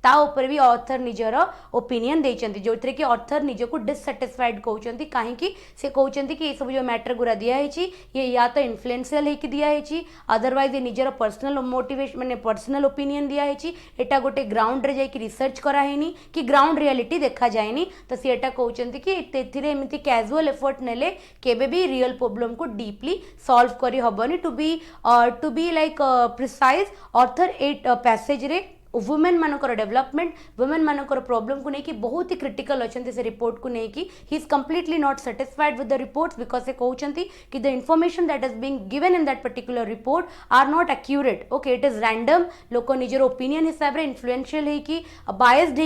ता ଉପରେ भी ऑथर निजर ओपिनियन देचंती जोथरे कि ऑथर निज को डिससैटिस्फाइड कहउचंती काहे कि से कहउचंती कि ए सब जो मैटर गुरा दिया हेची ये या तो इन्फ्लुएंशियल हे कि दिया हेची अदरवाइज ये निजर पर्सनल मोटिवेशन माने पर्सनल ओपिनियन दिया हेची एटा गोटे ग्राउंड रे जाई कि रिसर्च करा हेनी कि ग्राउंड रियलिटी देखा जायनी तो से एटा कहउचंती कि तेथिरे एमिति कैजुअल एफर्ट नेले केबे भी रियल प्रॉब्लम को डीपली सॉल्व करी हबनी to be like precise author at passage रे वुमेन मानकर डेवलपमेंट वुमेन मानकर प्रॉब्लम को लेकिन बहुत ही क्रिटिकल अच्छा से रिपोर्ट को लेकिन he is completely not satisfied with the reports because से कहते कि the information that is being given in that particular report are not accurate okay it is random लोक निजर ओपिनियन हिसाब से इन्फ्लुएंशियल है बायस्ड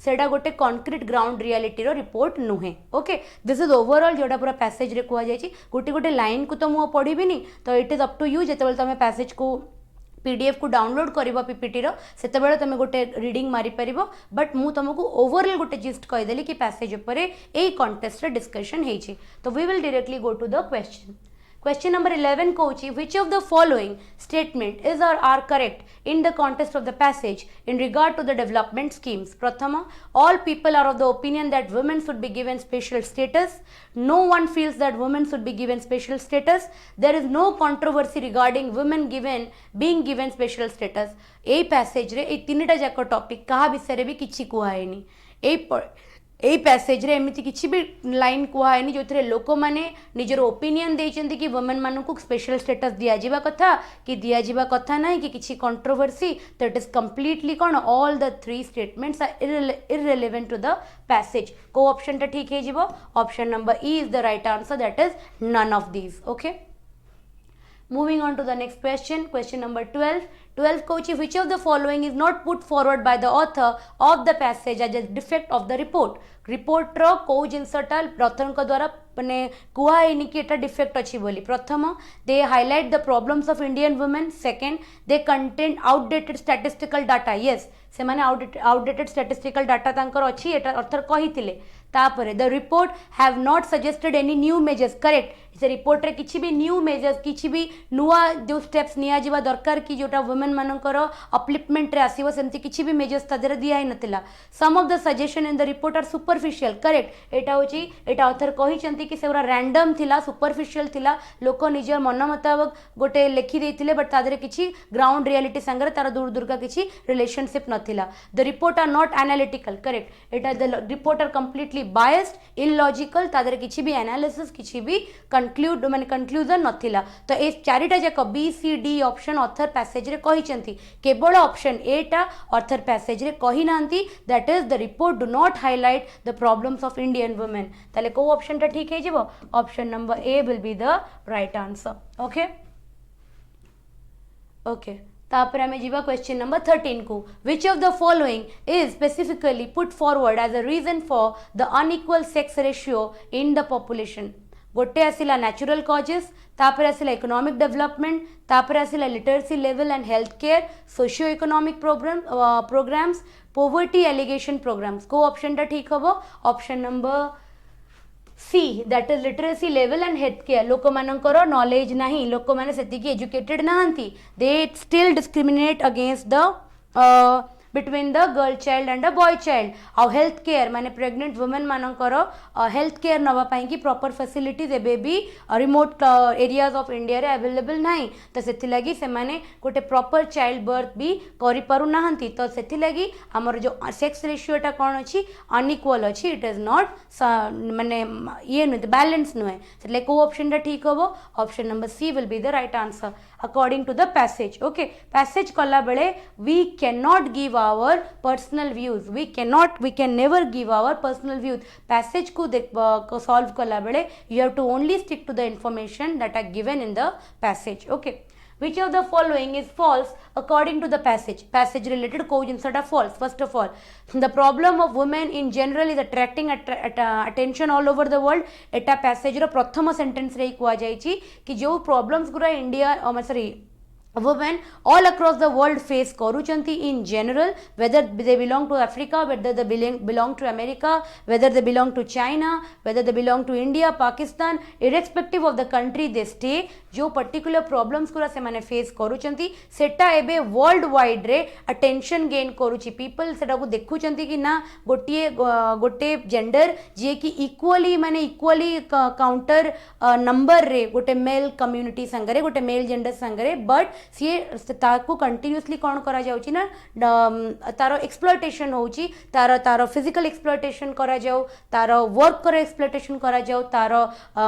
है गोटे कॉन्क्रीट ग्राउंड रियलिटी रिपोर्ट नुहे ओके दिस इज ओवरऑल जोटा पूरा पैसेज रे कह जाए गोटे गोटे लाइन को तो मुझे पढ़ी तो it is up to you जिते तुम पैसेज को पीडीएफ को डाउनलोड कर पीपीटी से तुम गोटे रीडिंग मारी पार बट मु तुमको ओवरऑल गोटे जिस्ट कहीदेली कि पैसेज उपर यही कंटेस्ट डिस्कशन होती तो we will directly go to the question Question number 11 कोची which of the following statement is or are correct in the context of the passage in regard to the development schemes. Prathama, all people are of the opinion that women should be given special status. No one feels that women should be given special status. There is no controversy regarding women being given special status. A passage रे ए तीनटा जाक topic कहा विषय भी किछि कुहाएनी यही passage रे एमती किसी भी लाइन कहुनी जो थे लोक मैंने निजर ओपिनियन देते कि वुमेन मान को स्पेशल स्टेटस दिज्वा कथा कि दिज्वा कथा ना कि किसी कंट्रोवर्सी तो इट इज कंप्लीटली कौन all the three statements are irrelevant to the passage को ऑप्शन ठीक है option number E is the right answer that is none of these okay Moving on to the next question, question number 12. 12 Kochi which of the following is not put forward by the author of the passage as a defect of the report. Report रो को जिनसटा प्रथम को द्वारा माने कुआईनी कि एटा defect अछि बोली प्रथम they highlight the problems of Indian women second they content outdated statistical data yes से माने आउटडेटेड स्टैटिस्टिकल डाटा तांकर अछि एटा अर्थर कहिथिले तापरे the report have not suggested any new measures correct से रिपोर्ट रे किछि भी न्यू मेजर्स किछि भी नुआ जो स्टेप्स निया जिबा दरकार कि जोटा वुमेन मानकर अपलिफ्टमेंट रे आसीबो सेमति किछि भी मेजर्स तादरे दिया हि नथिला some of the suggestion in the report are superficial correct एटा होची एटा ऑथर कहिचंती कि सेरा रैंडम थिला सुपरफिशियल थिला लोक निजर मन मुताबिक गोटे लिखि देथिले बट तादरे किछि ग्राउंड रियलिटी संगरे तार दूर दूर का किछि रिलेशनशिप नथिला the report are not analytical correct एटा the report are completely biased illogical तादरे किछि भी एनालिसिस किछि भी कंक्लूड माने कंक्लूजन नथिला तो ए चारिटा जाक B C D option author passage रे कहिचंती केवल ऑप्शन ए टा ऑथर पैसेज रे कहि नांती that is the report do not highlight the problems of Indian women ताले को ऑप्शन टा ठीक है जीवो option number A will be the right answer okay okay तापर हमें जीवा क्वेश्चन नंबर 13 को which of the following is specifically put forward as a reason for the unequal sex ratio in the population गोटे आसिला natural causes तापर आसिला economic development तापर आसिला literacy level and health care socio economic programmes poverty alleviation programmes को option टा ठीक हम option number C that is literacy level and health care लोक मानकर नॉलेज नहीं लोक माने सेतिकी एजुकेटेड नहांती they still discriminate against the between the girl child and a boy child आउ हेल्थ केयर माने प्रेग्नेंट वुमेन मानकर हेल्थ केयर नवा पाई कि प्रॉपर फैसिलिटीज एबे भी रिमोट एरियाज ऑफ इंडिया रे अवेलेबल नाही तो सेथि लागि से माने गोटे प्रॉपर चाइल्ड बर्थ भी करि पारु नाहंती तो सेथि लागि हमर जो सेक्स रेशियो टा कोन अछि अनइक्वल अछि इट इज नॉट माने ये न बैलेंस नुए सेले को ऑप्शन टा ठीक होबो option number C will be the right answer according to the passage okay passage कला बेले we can not give our personal views we can never give our personal views passage को solve kala bele you have to only stick to the information that are given in the passage okay which of the following is false according to the passage related को जिनसटा false. First of all, the problem of women in general is attracting attention all over the world. Etah passage रो प्रथम sentence रे कुआ जाइछि कि जो problems गुरा India sorry women all across the world face koruchanti in general, whether they belong to Africa, whether they belong to America, whether they belong to China, whether they belong to India, Pakistan, irrespective of the country they stay, जो particular problems कुरा से माने face करूचंती सेटा एबे world wide रे attention gain करूची. People सेटा को देखुचंती कि ना गोटे जेंडर जे कि इक्वली माने इक्वली काउंटर नंबर रे गोटे मेल कम्युनिटी संगरे गोटे मेल जेंडर संगरे, बट सी ताकू कंटिन्यूअसली कौन करा जाउची ना तार एक्सप्लॉयटेशन होउची, तार फिजिकल एक्सप्लॉयटेशन करा जाउ, तार वर्क करे एक्सप्लॉयटेशन करा जाउ, तार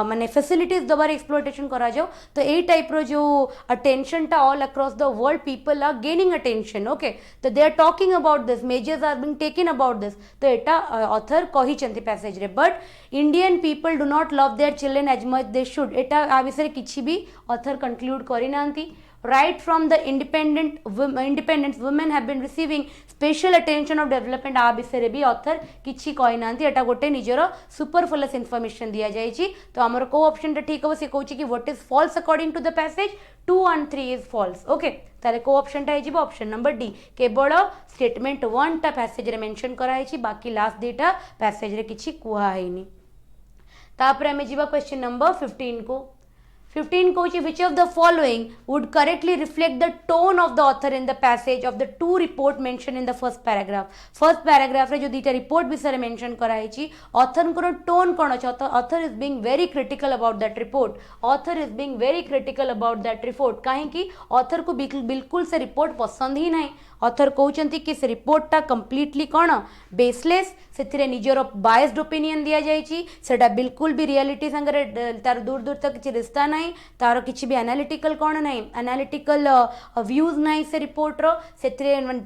माने फैसिलिटीज दबार एक्सप्लॉयटेशन करा जाउ. तो ए टाइप रो जो अटेंशन टा all across the world people are gaining attention. Okay, तो they are talking about this, measures are being taken about this. तो एटा ऑथर कही चंती पैसेज रे, but Indian people do not love their children as much they should. एटा आ विषय किछि भी ऑथर कंक्लूड करि नांती. Right from the independence women have been receiving special attention of development. आ विषय भी ऑथर किछि कहि नांती, एटा गोटे निजरो सुपरफ्लुअस इंफॉर्मेशन दिया जाइछि. तो हमर को ऑप्शन टा ठीक हो से कहूछि कि what is false according to the passage. 2 and 3 is false. Okay, तारे को ऑप्शन टा हिजिबो ऑप्शन नंबर डी. केवल स्टेटमेंट 1 टा पैसेज रे मेंशन करा हिछि, बाकी लास्ट डेटा पैसेज रे किछि कुहा हैनी. तापर हमें जिबा क्वेश्चन नंबर 15 को. 15 कहूँ which of the following would correctly reflect the tone of the author in the passage of the 2 report mentioned in the first paragraph. First paragraph रे जो दीटा report विषय मेंशन कराई छी, author को tone कौन अछि, author is being very critical about that report. Author is being very critical about that report. काहे कि author को बिल्कुल से report पसंद ही नहीं. ऑथर कहते कि से रिपोर्टा कंप्लीटली कौन बेसलेस, से निजर बायस्ड ओपिनियन दि जाइए, सेटा बिल्कुल भी रियलिटी संगे तार दूर दूर तक किसी रिश्ता ना, तार किसी भी एनालिटिकल कौन ना एनालिटिकल व्यूज ना से रिपोर्टर, से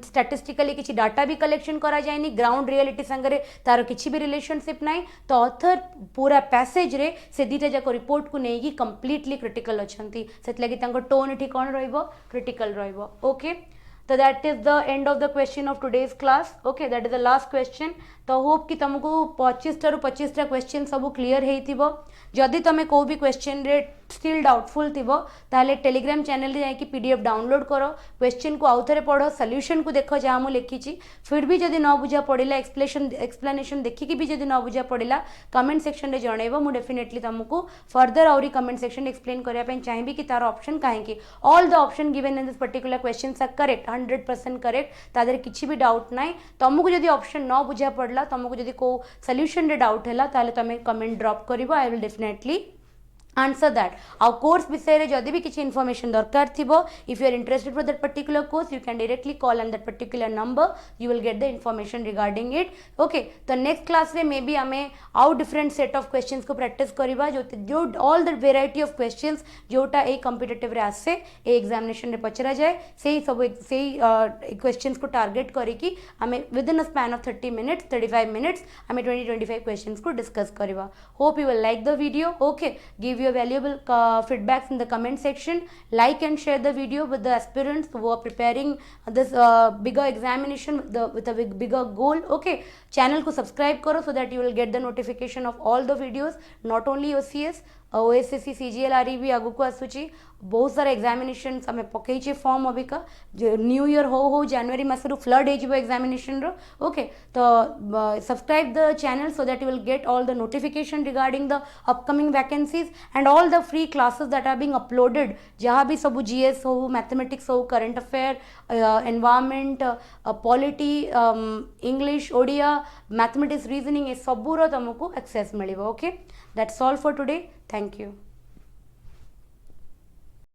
स्टैटिस्टिकली किसी डाटा भी कलेक्शन करा जाए, ग्राउंड रियलिटी संगे तार किसी भी रिलेशनशिप ना. तो ऑथर पूरा पैसेज रे से दीटा जाक रिपोर्ट को लेकिन कंप्लीटली क्रिटिकल अच्छा, से लगी टोन ये कौन क्रिटिकल रहिबो. ओके, तो that is the end of the question of today's class. Okay, that is the last question. तो होप कि तुमको 25 रु 25 क्वेश्चन सब क्लीयर हो. जदि तुम को भी क्वेश्चन रे स्टिल डाउटफुल थी ताले टेलीग्राम चैनल रे जाकि पीडीएफ डाउनलोड करो, क्वेश्चन को आउथरे पढ़ो, सॉल्यूशन को देख जहाँ मुझे लिखी. फिर भी जदि न बुझा पड़ा एक्सप्लेनेशन देखिकी भी जदि न बुझा पड़ा कमेंट सेक्शन रे जनइबो. मु डेफिनेटली तुमको फर्दर आउरी कमेंट सेक्शन एक्सप्लेन करने चाहिए कि तार ऑप्शन कहीं all the option given in this particular question are correct, 100% correct. तादर किसी भी डाउट ना. तुमको जदि ऑप्शन न बुझा पड़ा, तुमको जदि को सॉल्यूशन रे डाउट है ताले तुम कमेंट ड्रॉप करिवो. I will definitely answer that. आउ कोर्स विषय रे जदि भी किसी इन्फॉर्मेशन दरकार थिबो, if you are interested for that particular course you can directly call on that particular number, you will get the information regarding it. Okay, तो next class रे मे बी आमे आउ डिफरेंट सेट ऑफ क्वेश्चंस को practice करिबा, जो all the variety of questions जोटा ए competitive रे आसे ए एग्जामिनेशन रे पचरा जाए, सेही सब सेही क्वेश्चंस को टारगेट करिकी आमे with in a span of 30 minutes 35 minutes आमे 20-25 क्वेश्चंस को डिस्कस करिबा. Hope you will like the video. Okay, give your valuable feedbacks in the comment section. Like and share the video with the aspirants who are preparing this bigger examination with a bigger goal. Okay, channel ko subscribe karo so that you will get the notification of all the videos, not only OCS, OSSC, CGL, REB आगु को आसुची. बहुत सारा examination आम पकईचे form Abika जो new year हो जनवरी मसरू फ्लड हो एग्जामिनेशन रो. ओके, तो subscribe the channel so that you will get all the notification regarding the upcoming vacancies and all the free classes that are being uploaded. जहाँ भी सब GS हो, मैथमेटिक्स हो, current affair, environment, polity, English, Odia, mathematics, reasoning, ये सबूर तुमको access मिल. Okay, that's all for today. Thank you.